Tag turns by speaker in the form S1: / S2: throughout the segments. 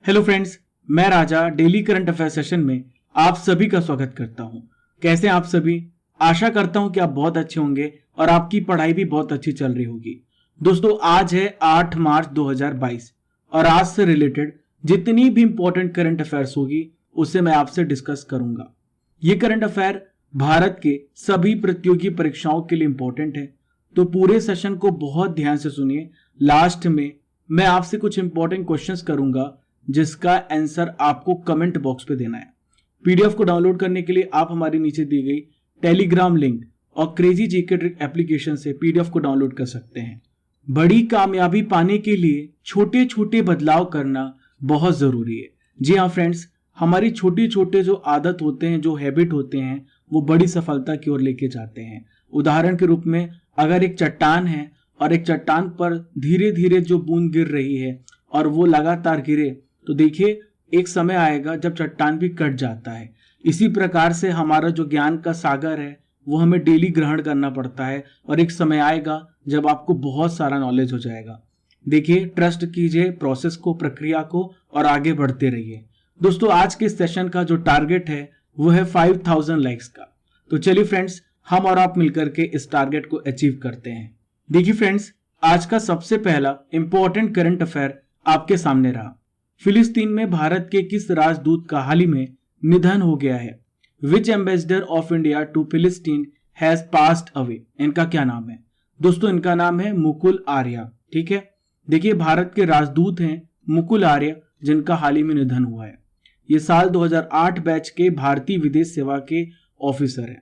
S1: Hello friends, मैं राजा daily current affair session में आप सभी का स्वागत करता हूं। कैसे हैं आप सभी? आशा करता हूं कि आप बहुत अच्छे होंगे और आपकी पढ़ाई भी बहुत अच्छी चल रही होगी। दोस्तों, आज है 8 मार्च 2022 और आज से रिलेटेड जितनी भी इंपॉर्टेंट करंट अफेयर्स होगी उसे मैं आपसे डिस्कस करूंगा। ये करंट अफेयर भारत के सभी प्रतियोगी परीक्षाओं के लिए इंपॉर्टेंट है, तो पूरे सेशन को बहुत ध्यान से सुनिए। लास्ट में मैं आपसे कुछ इंपॉर्टेंट क्वेश्चंस करूंगा जिसका आंसर आपको कमेंट बॉक्स पे देना है। पीडीएफ को डाउनलोड करने के लिए आप हमारी नीचे दी गई टेलीग्राम लिंक और क्रेजी जीके ट्रिक एप्लीकेशन से पीडीएफ को डाउनलोड कर सकते हैं। बड़ी कामयाबी पाने के लिए छोटे छोटे बदलाव करना बहुत जरूरी है। जी हाँ फ्रेंड्स, हमारी छोटे छोटे जो आदत होते हैं, जो हैबिट होते हैं, वो बड़ी सफलता की ओर लेके जाते हैं। उदाहरण के रूप में अगर एक चट्टान है और एक चट्टान पर धीरे धीरे जो बूंद गिर रही है और वो लगातार गिरे, तो देखिए एक समय आएगा जब चट्टान भी कट जाता है। इसी प्रकार से हमारा जो ज्ञान का सागर है वो हमें डेली ग्रहण करना पड़ता है और एक समय आएगा जब आपको बहुत सारा नॉलेज हो जाएगा। देखिए, ट्रस्ट कीजिए प्रोसेस को, प्रक्रिया को, और आगे बढ़ते रहिए। दोस्तों, आज के सेशन का जो टारगेट है वो है 5000 लाइक्स का। तो चलिए फ्रेंड्स, हम और आप मिलकर के इस टारगेट को अचीव करते हैं। देखिए फ्रेंड्स, आज का सबसे पहला इंपॉर्टेंट करंट अफेयर आपके सामने रहा। फिलिस्तीन में भारत के किस राजदूत का हाल ही में निधन हो गया है? विच एम्बेसडर ऑफ इंडिया टू फिलिस्तीन हैज पास्ड अवे? इनका क्या नाम है? दोस्तों, इनका नाम है मुकुल आर्या। ठीक है, देखिए भारत के राजदूत हैं मुकुल आर्य, जिनका हाल ही में निधन हुआ है। ये साल 2008 बैच के भारतीय विदेश सेवा के ऑफिसर हैं।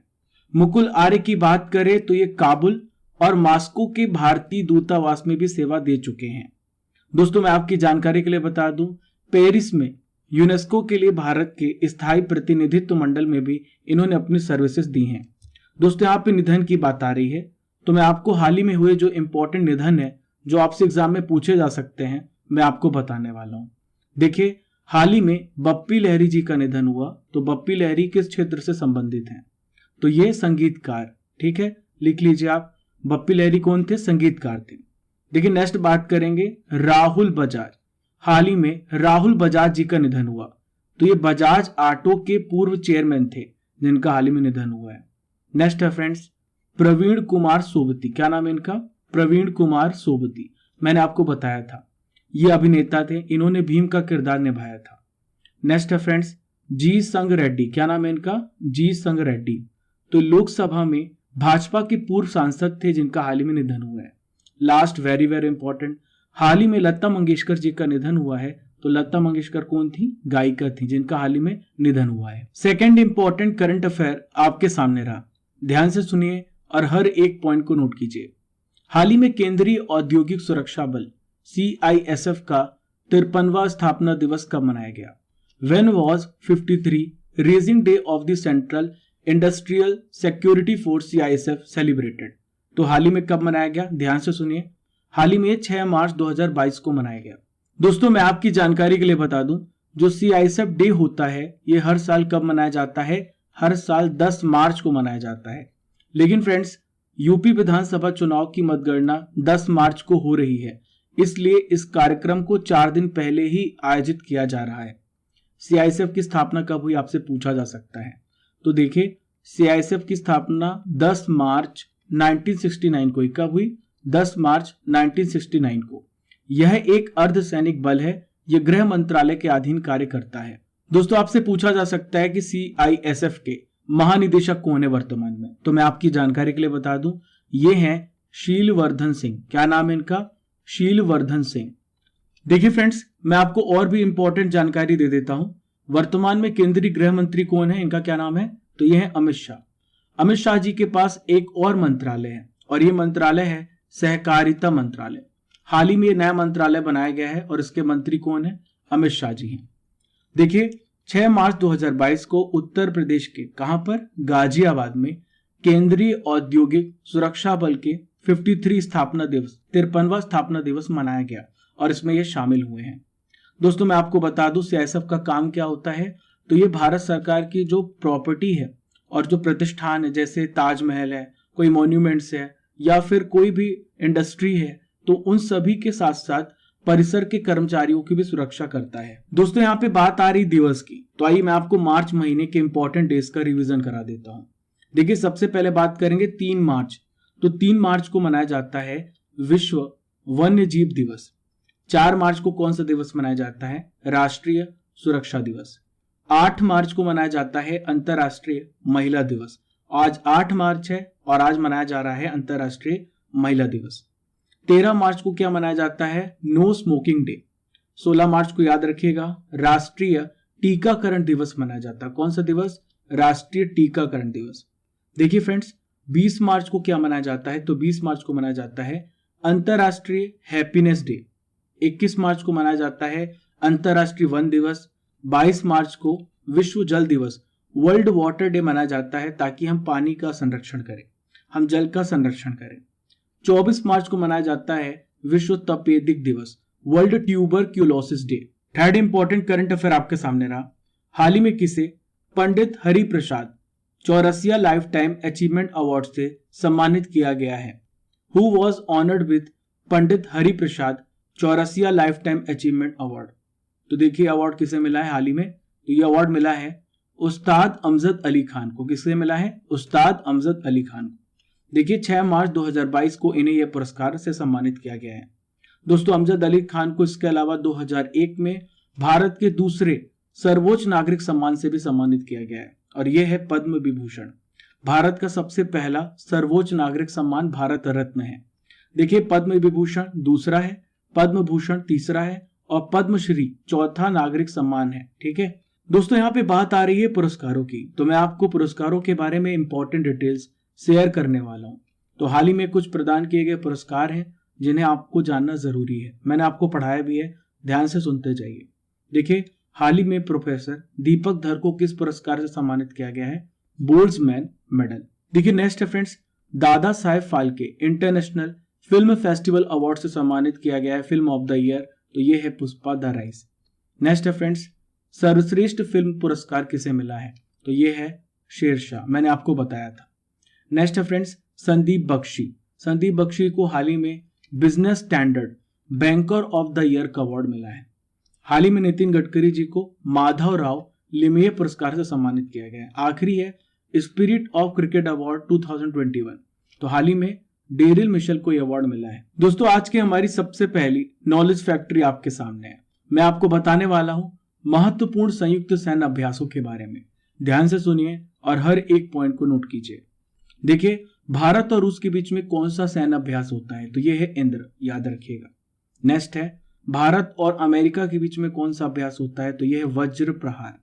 S1: मुकुल आर्य की बात करें तो ये काबुल और मॉस्को के भारतीय दूतावास में भी सेवा दे चुके हैं। दोस्तों, मैं आपकी जानकारी के लिए बता दूं, पेरिस में यूनेस्को के लिए भारत के स्थायी प्रतिनिधित्व मंडल में भी इन्होंने अपनी सर्विसेज दी हैं। दोस्तों, यहाँ पे निधन की बात आ रही है, तो मैं आपको हाल ही में हुए जो इंपॉर्टेंट निधन है, जो आपसे एग्जाम में पूछे जा सकते हैं, मैं आपको बताने वाला हूँ। देखिए, हाल ही में बप्पी लहरी जी का निधन हुआ। तो बप्पी लहरी किस क्षेत्र से संबंधित हैं? तो ये संगीतकार। ठीक है, लिख लीजिए आप, बप्पी लहरी कौन थे? संगीतकार थे। देखिए, नेक्स्ट बात करेंगे राहुल बजाज। हाल ही में राहुल बजाज जी का निधन हुआ। तो ये बजाज ऑटो के पूर्व चेयरमैन थे, जिनका हाल ही में निधन हुआ है। नेक्स्ट है फ्रेंड्स प्रवीण कुमार सोबती। क्या नाम है इनका? प्रवीण कुमार सोबती। मैंने आपको बताया था, ये अभिनेता थे, इन्होंने भीम का किरदार निभाया था। नेक्स्ट है फ्रेंड्स जी संग रेड्डी। क्या नाम है इनका? जी संग रेड्डी। तो लोकसभा में भाजपा के पूर्व सांसद थे, जिनका हाल ही में निधन हुआ है। लास्ट, वेरी वेरी इंपॉर्टेंट, हाल ही में लता मंगेशकर जी का निधन हुआ है। तो लता मंगेशकर कौन थी? गायिका थी, जिनका हाल ही में निधन हुआ है। सेकंड इंपॉर्टेंट करंट अफेयर आपके सामने रहा, ध्यान से सुनिए और हर एक पॉइंट को नोट कीजिए। हाल ही में केंद्रीय औद्योगिक सुरक्षा बल CISF का 53वां स्थापना दिवस कब मनाया गया? When was 53 raising day of the central industrial security force CISF celebrated? तो हाल ही में कब मनाया गया? ध्यान से सुनिए, हाल ही में 6 मार्च 2022 को मनाया गया। दोस्तों, मैं आपकी जानकारी के लिए बता दूं, जो CISF डे होता है ये हर साल कब मनाया जाता है? हर साल 10 मार्च को मनाया जाता है। लेकिन फ्रेंड्स, यूपी विधानसभा चुनाव की मतगणना 10 मार्च को हो रही है, इसलिए इस कार्यक्रम को 4 दिन पहले ही आयोजित किया जा रहा है। CISF की स्थापना कब हुई आपसे पूछा जा सकता है। तो देखिए, CISF की स्थापना 10 मार्च 1969 को। कब हुई? 10 मार्च 1969 को। यह एक अर्धसैनिक बल है, यह गृह मंत्रालय के अधीन कार्य करता है। दोस्तों, आपसे पूछा जा सकता है कि CISF के महानिदेशक कौन है वर्तमान में? तो मैं आपकी जानकारी के लिए बता दूं, ये हैं शीलवर्धन सिंह। क्या नाम है इनका? शीलवर्धन सिंह। देखिए फ्रेंड्स, मैं आपको और भी इंपॉर्टेंट जानकारी दे देता हूं। वर्तमान में केंद्रीय गृह मंत्री कौन है? इनका क्या नाम है? तो यह है अमित शाह। अमित शाह जी के पास एक और मंत्रालय है और ये मंत्रालय है सहकारिता मंत्रालय। हाल ही में ये नया मंत्रालय बनाया गया है और इसके मंत्री कौन है? अमित शाह जी हैं। देखिए, 6 मार्च 2022 को उत्तर प्रदेश के कहां पर? गाजियाबाद में केंद्रीय औद्योगिक सुरक्षा बल के 53 स्थापना दिवस 53वां स्थापना दिवस मनाया गया और इसमें ये शामिल हुए हैं। दोस्तों, मैं आपको बता दूं CISF का काम क्या होता है। तो ये भारत सरकार की जो प्रॉपर्टी है और जो प्रतिष्ठान है, जैसे ताजमहल है, कोई मॉन्यूमेंट्स है, या फिर कोई भी इंडस्ट्री है, तो उन सभी के साथ साथ परिसर के कर्मचारियों की भी सुरक्षा करता है। दोस्तों यहाँ पे बात आ रही दिवस की, तो आइए मैं आपको मार्च महीने के इंपॉर्टेंट डेज का रिवीजन करा देता हूँ। देखिए सबसे पहले बात करेंगे 3 मार्च। तो 3 मार्च को मनाया जाता है विश्व वन्य जीव दिवस। 4 मार्च को कौन सा दिवस मनाया जाता है? राष्ट्रीय सुरक्षा दिवस। 8 मार्च को मनाया जाता है अंतर्राष्ट्रीय महिला दिवस। आज 8 मार्च है और आज मनाया जा रहा है अंतर्राष्ट्रीय महिला दिवस। 13 मार्च को क्या मनाया जाता है? No smoking day. 16 मार्च को याद रखिएगा राष्ट्रीय टीकाकरण दिवस मनाया जाता है। कौन सा दिवस? राष्ट्रीय टीकाकरण दिवस। देखिए फ्रेंड्स 20 मार्च को क्या मनाया जाता है? तो 20 मार्च को मनाया जाता है अंतर्राष्ट्रीय हैप्पीनेस डे। 21 मार्च को मनाया जाता है अंतर्राष्ट्रीय वन दिवस। 22 मार्च को विश्व जल दिवस, वर्ल्ड वाटर डे मनाया जाता है ताकि हम पानी का संरक्षण करें, हम जल का संरक्षण करें। 24 मार्च को मनाया जाता है विश्व तपेदिक दिवस, world tuberculosis day. Third important current affair आपके सामने रहा। हाल ही में किसे Pandit Hariprasad Chaurasia lifetime achievement award से सम्मानित किया गया है? Who was honoured with Pandit Hariprasad Chaurasia lifetime achievement award? तो देखिए अवार्ड किसे मिला है हाल ही में? तो ये अवार्ड मिला है उस्ताद अमजद अली खान को। किससे मिला है? उस्ताद अमजद अली खान को। देखिए 6 मार्च 2022 को इन्हें यह पुरस्कार से सम्मानित किया गया है। दोस्तों अमजद अली खान को इसके अलावा 2001 में भारत के दूसरे सर्वोच्च नागरिक सम्मान से भी सम्मानित किया गया है और यह है पद्म विभूषण। भारत का सबसे पहला सर्वोच्च नागरिक सम्मान भारत रत्न है। देखिए पद्म विभूषण दूसरा है, पद्म भूषण तीसरा है और पद्मश्री चौथा नागरिक सम्मान है। ठीक है दोस्तों, यहाँ पे बात आ रही है पुरस्कारों की, तो मैं आपको पुरस्कारों के बारे में इंपॉर्टेंट डिटेल्स शेयर करने वाला हूँ। तो हाल ही में कुछ प्रदान किए गए पुरस्कार हैं जिन्हें आपको जानना जरूरी है। मैंने आपको पढ़ाया भी है, ध्यान से सुनते जाइए। देखिए हाल ही में प्रोफेसर दीपक धर को किस पुरस्कार से सम्मानित किया गया है? Boltzmann medal. देखिए नेक्स्ट है friends, Dada Saheb Phalke international film festival award से सम्मानित किया गया है फिल्म ऑफ द ईयर, तो ये है पुष्पा द राइज। नेक्स्ट है फ्रेंड्स, सर्वश्रेष्ठ फिल्म पुरस्कार किसे मिला है? तो ये है शेरशाह, मैंने आपको बताया था। नेक्स्ट है फ्रेंड्स, संदीप बख्शी। संदीप बख्शी को हाल ही में business standard banker of the year का अवार्ड मिला है। हाल ही में नितिन गडकरी जी को माधव राव लिमये पुरस्कार से सम्मानित किया गया है। आखिरी है स्पिरिट ऑफ क्रिकेट अवार्ड 2021, तो हाल ही में डेरिल मिशेल को यह अवार्ड मिला है। दोस्तों आज की हमारी सबसे पहली नॉलेज फैक्ट्री आपके सामने है। मैं आपको बताने वाला हूं महत्वपूर्ण संयुक्त सैन्य अभ्यासों के बारे में। ध्यान से सुनिए और हर एक पॉइंट को नोट कीजिए। देखिए भारत और रूस के बीच में कौन सा सैन्य अभ्यास होता है? तो यह है इंद्र, याद रखिएगा। नेक्स्ट है भारत और अमेरिका के बीच में कौन सा अभ्यास होता है? तो यह है वज्र प्रहार।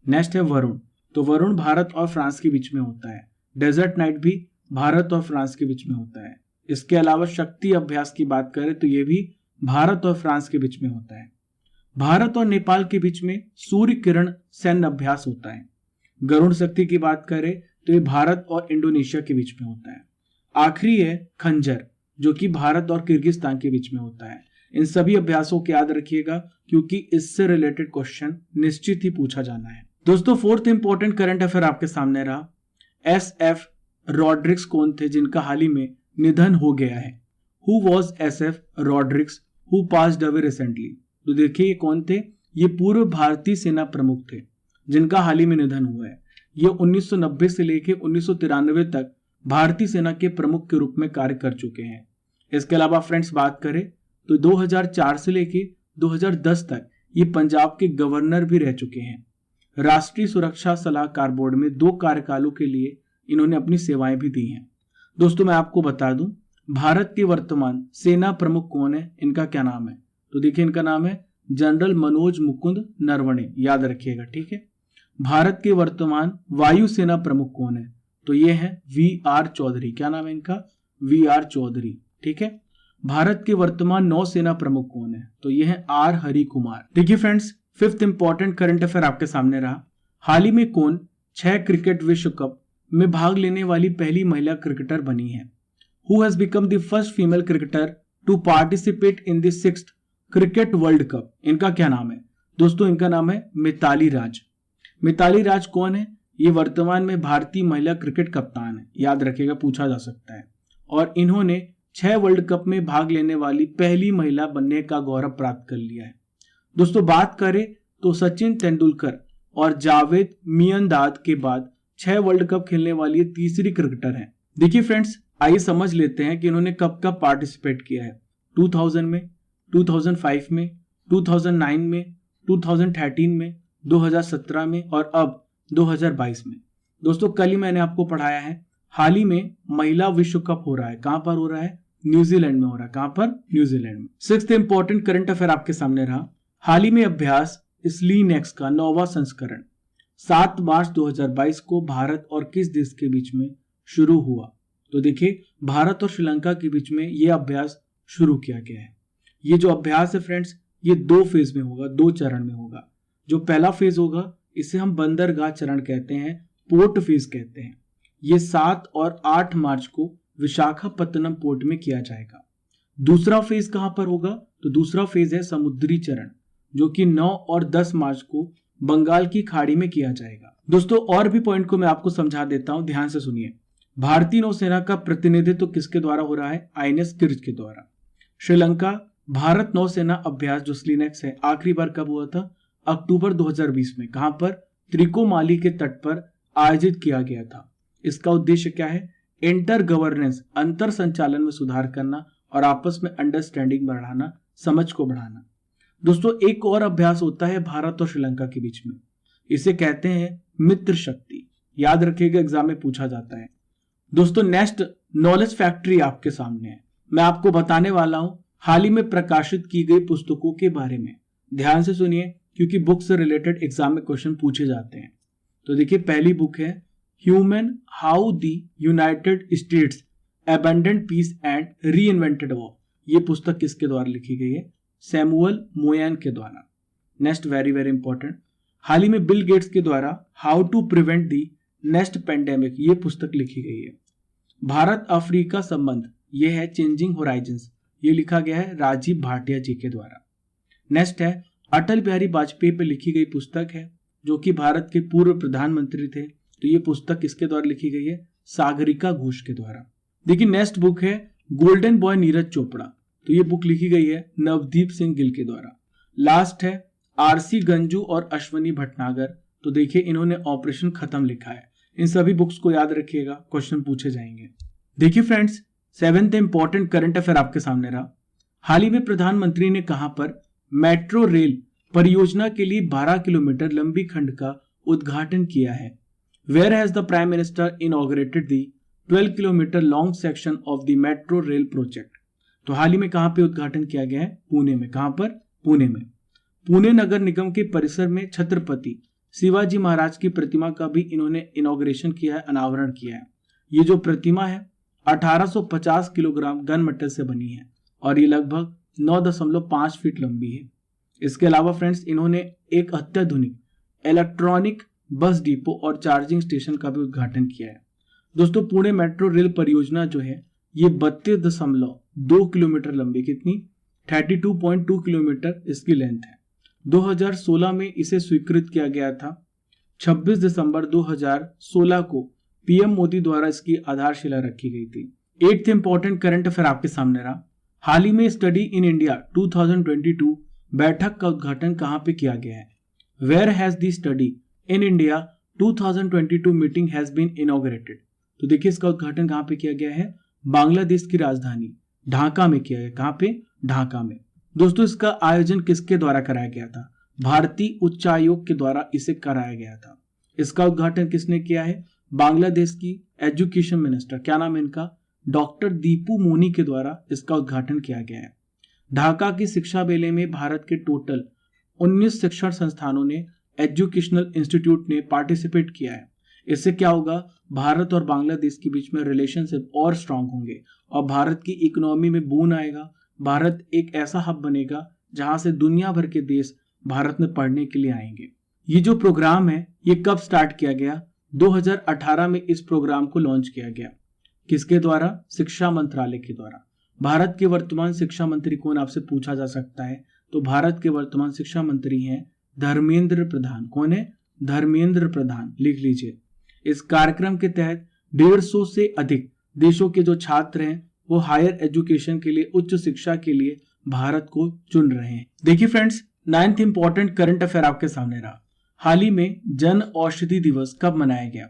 S1: नेक्स्ट है वरुण, तो वरुण भारत और फ्रांस के बीच में होता है। डेजर्ट नाइट भी भारत और फ्रांस के बीच में होता है। इसके अलावा शक्ति अभ्यास की बात करें तो यह भी भारत और फ्रांस के बीच में होता है। भारत और नेपाल के बीच में सूर्य किरण सैन्य अभ्यास होता है। गरुड़ शक्ति की बात करें तो ये भारत और इंडोनेशिया के बीच में होता है। आखिरी है खंजर, जो कि भारत और किर्गिस्तान के बीच में होता है। इन सभी अभ्यासों को याद रखिएगा क्योंकि इससे रिलेटेड क्वेश्चन निश्चित ही पूछा जाना है। दोस्तों फोर्थ इंपॉर्टेंट करंट अफेयर आपके सामने रहा। SF रॉड्रिक्स कौन थे जिनका हाल ही में निधन हो गया है? Who was SF Rodrigues who passed away recently? तो देखिए ये कौन थे? ये पूर्व भारतीय सेना प्रमुख थे जिनका हाल ही में निधन हुआ है। ये 1990 से लेकर 1993 तक भारतीय सेना के प्रमुख के रूप में कार्य कर चुके हैं। इसके अलावा फ्रेंड्स बात करें तो 2004 से लेकर 2010 तक ये पंजाब के गवर्नर भी रह चुके हैं। राष्ट्रीय सुरक्षा सलाहकार बोर्ड में 2 कार्यकालों के लिए इन्होंने अपनी सेवाएं भी दी हैं। दोस्तों मैं आपको बता दूं भारत के वर्तमान सेना प्रमुख कौन है, इनका क्या नाम है? तो देखिए इनका नाम है जनरल मनोज मुकुंद नरवणे, याद रखिएगा। ठीक है, भारत के वर्तमान वायुसेना प्रमुख कौन है? तो ये है VR चौधरी। क्या नाम है इनका? VR चौधरी। ठीक है, भारत के वर्तमान नौसेना प्रमुख कौन है? तो ये है R हरि कुमार। देखिए friends fifth important current affair आपके सामने रहा। हाल ही में कौन 6 क्रिकेट विश्व कप में भाग लेने वाली पहली महिला क्रिकेटर बनी है? Who has become the first female cricketer to participate in the 6th cricket world cup? इनका क्या नाम है? दोस्तों इनका नाम है मिताली राज। मिताली राज कौन है? ये वर्तमान में भारतीय महिला क्रिकेट कप्तान है, याद रखिएगा, पूछा जा सकता है। और इन्होंने 6 वर्ल्ड कप में भाग लेने वाली पहली महिला बनने का गौरव प्राप्त कर लिया है। दोस्तों बात करें तो सचिन तेंदुलकर और जावेद मियांदाद के बाद 6 वर्ल्ड कप खेलने वाली ये तीसरी क्रिकेटर हैं। देखिए फ्रेंड्स, आइए समझ लेते हैं कि इन्होंने कब कब पार्टिसिपेट किया है। 2000 में, 2005 में, 2009 में, 2013 में, 2017 में और अब 2022 में। दोस्तों कल ही मैंने आपको पढ़ाया है, हाल ही में महिला विश्व कप हो रहा है। कहां पर हो रहा है? न्यूजीलैंड में हो रहा है। कहां पर? न्यूजीलैंड में। 6th इंपॉर्टेंट करंट अफेयर आपके सामने रहा। हाल ही में अभ्यास स्लीनेक्स का 9वां संस्करण 7 मार्च 2022 को भारत और किस देश के बीच में शुरू हुआ? तो देखिए, भारत और श्रीलंका के बीच में यह अभ्यास शुरू किया गया है। ये जो अभ्यास है फ्रेंड्स, ये 2 फेज में होगा, 2 चरण में होगा। जो पहला फेज होगा इसे हम बंदरगाह चरण कहते हैं, पोर्ट फेज कहते हैं। ये 7 और 8 मार्च को विशाखापत्तनम पोर्ट में किया जाएगा। दूसरा फेज कहां पर होगा? तो दूसरा फेज है समुद्री चरण, जो कि 9 और 10 मार्च को बंगाल की खाड़ी में किया जाएगा। दोस्तों और भी पॉइंट को मैं आपको समझा देता हूं, ध्यान से सुनिए। भारतीय नौसेना का प्रतिनिधित्व किसके द्वारा हो रहा है? आईएनएस किर्च के द्वारा। श्रीलंका भारत नौसेना अभ्यास जो स्लीनेक्स है, आखिरी बार कब हुआ था? अक्टूबर 2020 में। कहां पर? त्रिकोमाली के तट पर आयोजित किया गया था। इसका उद्देश्य क्या है? इंटर गवर्नेंस, अंतर संचालन में सुधार करना और आपस में अंडरस्टैंडिंग बढ़ाना, समझ को बढ़ाना। दोस्तों एक और अभ्यास होता है भारत और श्रीलंका के बीच में, इसे कहते हैं मित्र शक्ति। याद रखिएगा, एग्जाम में पूछा जाता है। दोस्तों नेक्स्ट नॉलेज फैक्ट्री आपके सामने है। मैं आपको बताने वाला हूं हाल ही में प्रकाशित की गई पुस्तकों के बारे में। ध्यान से सुनिए, क्योंकि बुक से रिलेटेड एग्जाम में क्वेश्चन पूछे जाते हैं। तो देखिए, पहली बुक है humane how the United States abandoned peace and reinvented war. ये पुस्तक किसके द्वारा लिखी गई है? सैमुअल मोयन के द्वारा। नेक्स्ट वेरी वेरी इंपॉर्टेंट, हाल ही में बिल गेट्स के द्वारा how to prevent the next pandemic, ये पुस्तक लिखी गई है। भारत अफ्रीका संबंध, ये है चेंजिंग होराइजन्स, ये लिखा गया है राजीव भाटिया जी के द्वारा। नेक्स्ट है अटल बिहारी वाजपेयी पर लिखी गई पुस्तक है, जो कि भारत के पूर्व प्रधानमंत्री थे। तो ये पुस्तक किसके द्वारा लिखी गई है? सागरिका घोष के द्वारा। देखिए नेक्स्ट बुक है गोल्डन बॉय नीरज चोपड़ा। तो ये बुक लिखी गई है नवदीप सिंह गिल के द्वारा। लास्ट है आरसी गंजू और अश्वनी भटनागर। तो देखिए इन्होंने ऑपरेशन खत्म लिखा है। इन सभी बुक्स को याद रखिएगा, क्वेश्चन पूछे जाएंगे। देखिए friends, 7th important current affair आपके सामने रहा। हाल ही में प्रधानमंत्री ने कहां पर मेट्रो रेल परियोजना के लिए 12 किलोमीटर लंबी खंड का उद्घाटन किया है? Where has the prime minister inaugurated the 12 kilometre long section of the metro rail project? तो हाल ही में कहां पे उद्घाटन किया गया है? पुणे में। कहां पर? पुणे में। पुणे नगर निगम के परिसर में छत्रपति शिवाजी महाराज की प्रतिमा का भी इन्होंने इनॉग्रेशन किया है, अनावरण किया है। ये जो प्रतिमा है 1850 किलोग्राम गन मेटल से बनी है और ये लगभग 9.5 फीट लंबी है। इसके अलावा फ्रेंड्स, इन्होंने एक अत्याधुनिक इलेक्ट्रॉनिक बस डिपो और चार्जिंग स्टेशन का भी उद्घाटन किया है। दोस्तों पुणे मेट्रो रेल परियोजना जो है ये 32.2 किलोमीटर लंबी, कितनी? 32.2 किलोमीटर इसकी लेंथ है। 2016 में इसे स्वीकृत किया गया था। 26 दिसंबर 2016 को पीएम मोदी द्वारा इसकी आधारशिला रखी गई थी। 8th इंपॉर्टेंट करंट अफेयर आपके सामने रहा। हाल ही में स्टडी इन इंडिया 2022 बैठक का उद्घाटन कहां पे किया गया है? Where has the study in India 2022 meeting has been inaugurated? तो देखिए इसका उद्घाटन कहां पे किया गया है? बांग्लादेश की राजधानी ढाका में किया गया। कहां पे? ढाका में। दोस्तों इसका आयोजन किसके द्वारा कराया गया था? भारतीय उच्चायोग के द्वारा इसे कराया गया था। इसका उद्घाटन किसने किया है? बांग्लादेश की एजुकेशन मिनिस्टर, क्या नाम है इनका? डॉक्टर दीपू मोनी के द्वारा इसका उद्घाटन किया गया है। ढाका की शिक्षा मेले में भारत के टोटल 19 शिक्षण संस्थानों ने, एजुकेशनल इंस्टीट्यूट ने पार्टिसिपेट किया है। इससे क्या होगा? भारत और बांग्लादेश के बीच में रिलेशनशिप और स्ट्रांग होंगे और भारत की इकोनॉमी में बून आएगा। भारत एक ऐसा हब बनेगा जहां से दुनिया भर के देश भारत में पढ़ने के लिए आएंगे। ये जो प्रोग्राम है ये कब स्टार्ट किया गया? 2018 में इस प्रोग्राम को लॉन्च किया गया। किसके द्वारा? शिक्षा मंत्रालय के द्वारा। भारत के वर्तमान शिक्षा मंत्री कौन, आपसे पूछा जा सकता है। तो भारत के वर्तमान शिक्षा मंत्री हैं धर्मेंद्र प्रधान। कौन है? धर्मेंद्र प्रधान, लिख लीजिए। इस कार्यक्रम के तहत 150 से अधिक देशों के जो छात्र हैं वो हायर एजुकेशन के लिए, उच्च शिक्षा के लिए भारत को चुन रहे हैं। देखिए friends, 9th important current affair आपके सामने रहा। हाल ही में जन औषधि दिवस कब मनाया गया?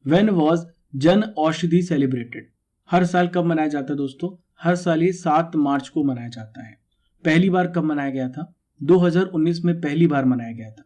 S1: When was Jan Aushadhi celebrated? हर साल कब मनाया जाता है दोस्तों? हर साल ये 7 मार्च को मनाया जाता है। पहली बार कब मनाया गया था? 2019 में पहली बार मनाया गया था।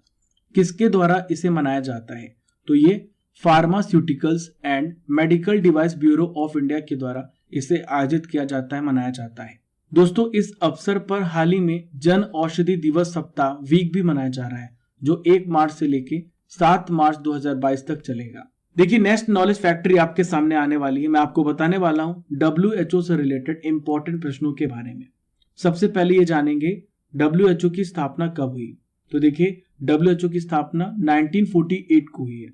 S1: किसके द्वारा इसे मनाया जाता है? तो ये pharmaceuticals and medical device bureau of India के द्वारा इसे आयोजित किया जाता है, मनाया जाता है। दोस्तों, इस अवसर पर हाल ही में जन औषधि दिवस सप्ताह वीक भी मनाया जा रहा है, जो 1 मार्च से लेके 7 मार्च 2022 तक चलेगा। देखिए, नेक्स्ट नॉलेज फैक्ट्री आपके सामने आने वाली है। मैं आपको बताने वाला हूं WHO से रिलेटेड इंपॉर्टेंट प्रश्नों के बारे में। सबसे पहले ये जानेंगे WHO की स्थापना कब हुई। तो देखिए, WHO की स्थापना 1948 को हुई है।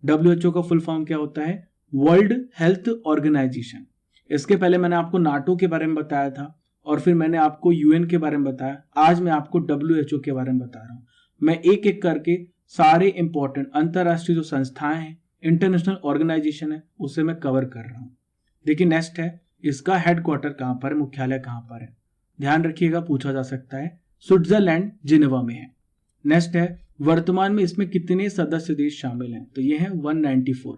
S1: WHO का फुल फॉर्म क्या होता है? World Health Organization. इसके पहले मैंने आपको नाटो के बारे में बताया था और फिर मैंने आपको UN के बारे में बताया। आज मैं आपको WHO के बारे में बता रहा हूं। मैं एक एक करके सारे इंपॉर्टेंट अंतरराष्ट्रीय जो संस्थाएं हैं, इंटरनेशनल ऑर्गेनाइजेशन है, उसे मैं कवर कर रहा हूं। देखिए, नेक्स्ट है, इसका हेडक्वार्टर कहां पर है, मुख्यालय कहां पर है? ध्यान रखिएगा, पूछा जा सकता है। स्विट्जरलैंड जिनेवा में है। नेक्स्ट है, वर्तमान में इसमें कितने सदस्य देश शामिल हैं? तो ये है 194।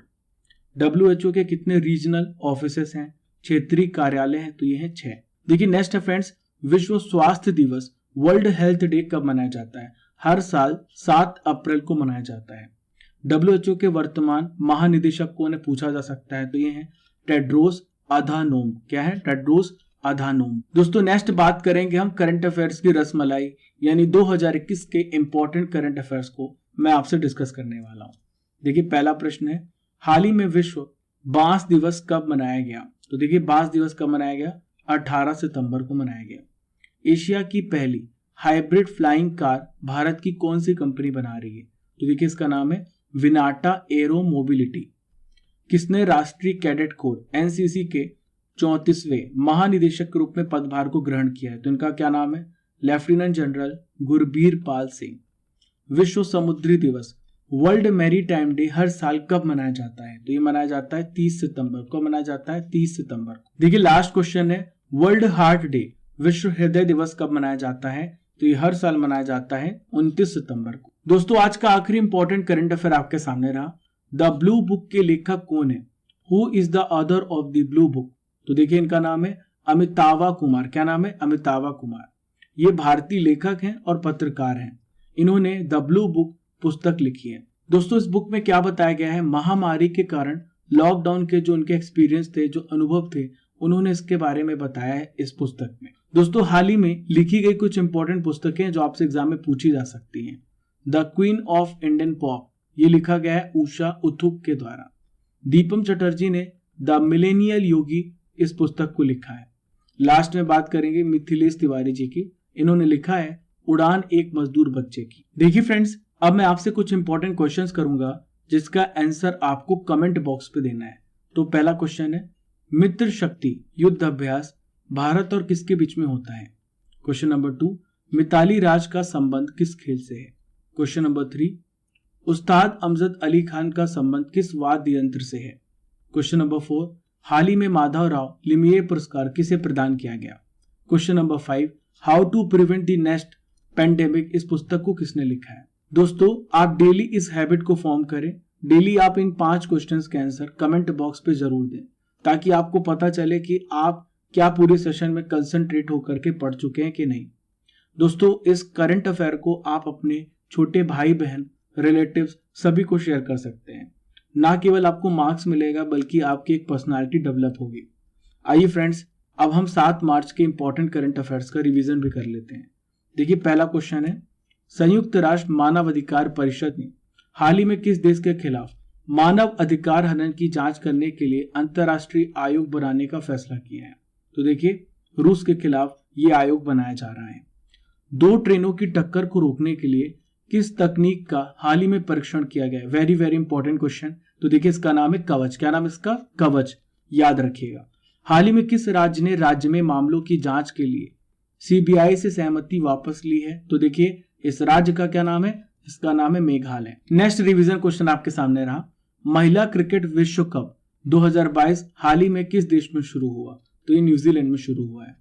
S1: WHO के कितने रीजनल ऑफिसेस हैं, क्षेत्रीय कार्यालय हैं? तो ये है 6। देखिए, नेक्स्ट है फ्रेंड्स, विश्व स्वास्थ्य दिवस वर्ल्ड हेल्थ डे कब मनाया जाता है? हर साल 7 अप्रैल को मनाया जाता है। WHO के वर्तमान महानिदेशक कौन है, पूछा जा सकता है। तो ये है टेड्रोस अधानोम। क्या है? Tedros Adhanom. दोस्तों, नेक्स्ट बात करेंगे हम करंट अफेयर्स की रसमलाई, यानी 2021 के इंपॉर्टेंट करंट अफेयर्स को मैं आपसे डिस्कस करने वाला हूं। देखिए, पहला प्रश्न है, हाल ही में विश्व बांस दिवस कब मनाया गया? तो देखिए, बांस दिवस कब मनाया गया? 18 सितंबर को मनाया गया। एशिया की पहली हाइब्रिड फ्लाइंग कार भारत की कौन सी कंपनी बना रही है? तो देखिए, इसका नाम है विनाटा एरो मोबिलिटी। किसने राष्ट्रीय कैडेट कोर NCC के 34वें महानिदेशक के रूप में पदभार को ग्रहण किया है? तो इनका क्या नाम है? Lieutenant general Gurbir Pal Singh. विश्व समुद्री दिवस वर्ल्ड मैरीटाइम डे हर साल कब मनाया जाता है? तो ये मनाया जाता है 30 सितंबर को। मनाया जाता है 30 सितंबर को। देखिए, लास्ट क्वेश्चन है, वर्ल्ड हार्ट डे विश्व हृदय दिवस कब मनाया जाता है? तो ये हर साल मनाया जाता है 29 सितंबर को। दोस्तों, आज का आखिरी इंपॉर्टेंट करंट अफेयर आपके सामने रहा। द ब्लू बुक के लेखक कौन है? Who is the author of the blue book? तो देखिए, इनका नाम है अमितावा कुमार। क्या नाम है? अमितावा कुमार। ये भारतीय लेखक हैं और पत्रकार हैं। इन्होंने द ब्लू बुक पुस्तक लिखी है। दोस्तों, इस बुक में क्या बताया गया है? महामारी के कारण लॉकडाउन के जो उनके एक्सपीरियंस थे, जो अनुभव थे, उन्होंने इसके बारे में बताया है इस पुस्तक में। दोस्तों, हाल ही में लिखी गई कुछ इंपॉर्टेंट पुस्तकें जो आपसे एग्जाम में पूछी जा सकती हैं। The queen of Indian pop, ये लिखा गया है उषा उथुप के द्वारा। दीपम चटर्जी ने द मिलेनियल योगी इस पुस्तक को लिखा है। लास्ट में बात करेंगे मिथिलेश तिवारी जी की। इन्होंने लिखा है उड़ान एक मजदूर बच्चे की। देखिए फ्रेंड्स, अब मैं आपसे कुछ इंपॉर्टेंट क्वेश्चंस करूंगा जिसका आंसर आपको कमेंट बॉक्स पे देना है। तो पहला क्वेश्चन है, मित्र शक्ति युद्ध अभ्यास भारत और किसके बीच में होता है? क्वेश्चन नंबर 2, मिताली राज का संबंध किस खेल से है? क्वेश्चन नंबर 3, उस्ताद अमजद अली खान का संबंध किस वाद्य यंत्र से है? क्वेश्चन नंबर 4, हाल ही में माधवराव लिमिये पुरस्कार किसे प्रदान किया गया? Question number 5, how to prevent the next pandemic, इस पुस्तक को किसने लिखा है? दोस्तों, आप डेली इस हैबिट को फॉर्म करें। डेली आप इन 5 क्वेश्चंस के आंसर कमेंट बॉक्स पे जरूर दें, ताकि आपको पता चले कि आप क्या पूरे सेशन में कंसंट्रेट होकर के पढ़ चुके हैं कि नहीं। दोस्तों, इस करंट अफेयर को आप अपने छोटे भाई बहन, रिलेटिव्स सभी को शेयर कर सकते हैं। ना केवल आपको मार्क्स मिलेगा, बल्कि आपकी एक पर्सनालिटी डेवलप होगी। आइए फ्रेंड्स, अब हम 7 मार्च के इंपॉर्टेंट करंट अफेयर्स का रिवीजन भी कर लेते हैं। देखिए, पहला क्वेश्चन है, संयुक्त राष्ट्र मानव अधिकार परिषद ने हाल ही में किस देश के खिलाफ मानव अधिकार हनन की जांच करने के लिए अंतर्राष्ट्रीय आयोग बनाने का फैसला किया है? तो देखिए, रूस के खिलाफ ये आयोग बनाया जा रहा है। 2 ट्रेनों की टक्कर को रोकने के लिए किस तकनीक का हाल ही में परीक्षण किया गया है? Very very important question. तो देखिए, इसका नाम है कवच। क्या नाम है इसका? कवच। याद रखिएगा। हाल ही में किस राज्य ने राज्य में मामलों की जांच के लिए CBI से सहमति वापस ली है? तो देखिए, इस राज्य का क्या नाम है? इसका नाम है मेघालय। नेक्स्ट रिवीजन क्वेश्चन आपके सामने रहा, महिला क्रिकेट विश्व कप 2022 हाल ही में किस देश में शुरू हुआ? तो ये न्यूजीलैंड में शुरू हुआ है।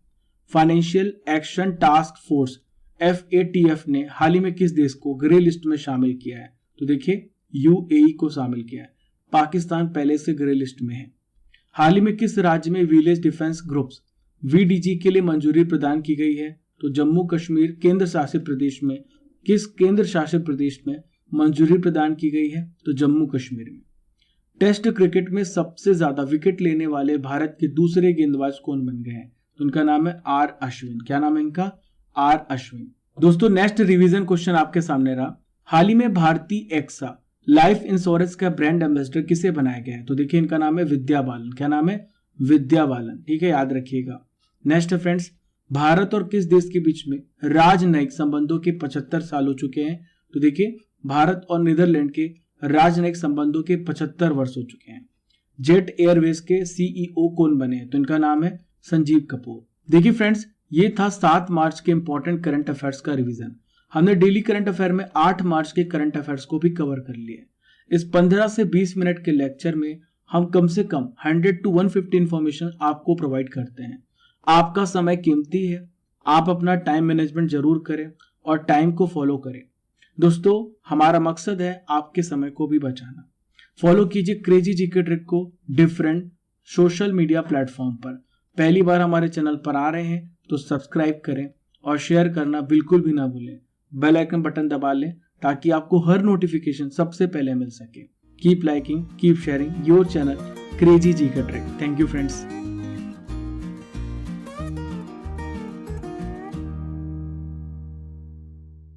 S1: Financial action task force FATF ने हाल ही में किस देश को ग्रे लिस्ट में शामिल किया है? तो देखिए UAE को शामिल किया है। पाकिस्तान पहले से ग्रे लिस्ट में है। हाल ही में किस राज्य में विलेज डिफेंस ग्रुप्स VDG के लिए मंजूरी प्रदान की गई है? तो जम्मू कश्मीर केंद्र शासित प्रदेश में। किस केंद्र शासित प्रदेश में मंजूरी प्रदान की गई है? तो जम्मू कश्मीर में। टेस्ट क्रिकेट में सबसे ज्यादा विकेट लेने वाले भारत के दूसरे गेंदबाज कौन बन गए हैं? तो उनका नाम है R अश्विन। क्या नाम है इनका? R अश्विन। दोस्तों नेक्स्ट रिवीजन क्वेश्चन आपके सामने रहा। हाल ही में भारतीय एक्सा लाइफ इंश्योरेंस का ब्रांड एम्बेसडर किसे बनाया गया है? तो देखिए इनका नाम है विद्या बालन। क्या नाम है? विद्या बालन। ठीक है, याद रखिएगा। नेक्स्ट फ्रेंड्स, भारत और किस देश के बीच में राजनयिक संबंधों के 75 साल हो चुके हैं? तो देखिए भारत और नीदरलैंड के राजनयिक संबंधों के 75 वर्ष हो चुके हैं। जेट एयरवेज के CEO कौन बने हैं? तो इनका नाम है संजीव कपूर। देखिए फ्रेंड्स, ये था 7 मार्च के इंपॉर्टेंट करंट अफेयर्स का रिवीजन। हमने डेली करंट अफेयर में 8 मार्च के करंट अफेयर्स को भी कवर कर लिया है। इस 15 से 20 मिनट के लेक्चर में हम कम से कम 100 to 150 इंफॉर्मेशन आपको प्रोवाइड करते हैं। आपका समय कीमती है, आप अपना टाइम मैनेजमेंट जरूर करें और टाइम को फॉलो करें। दोस्तों हमारा मकसद है आपके समय को भी बचाना। फॉलो कीजिए क्रेजी जीके ट्रिक को डिफरेंट सोशल मीडिया प्लेटफॉर्म पर। पहली बार हमारे चैनल पर आ रहे हैं तो सब्सक्राइब करें और शेयर करना बिल्कुल भी ना भूलें। बेल आइकन बटन दबा लें ताकि आपको हर नोटिफिकेशन सबसे पहले मिल सके। Keep liking, keep sharing your channel crazy GK trick. Thank you friends.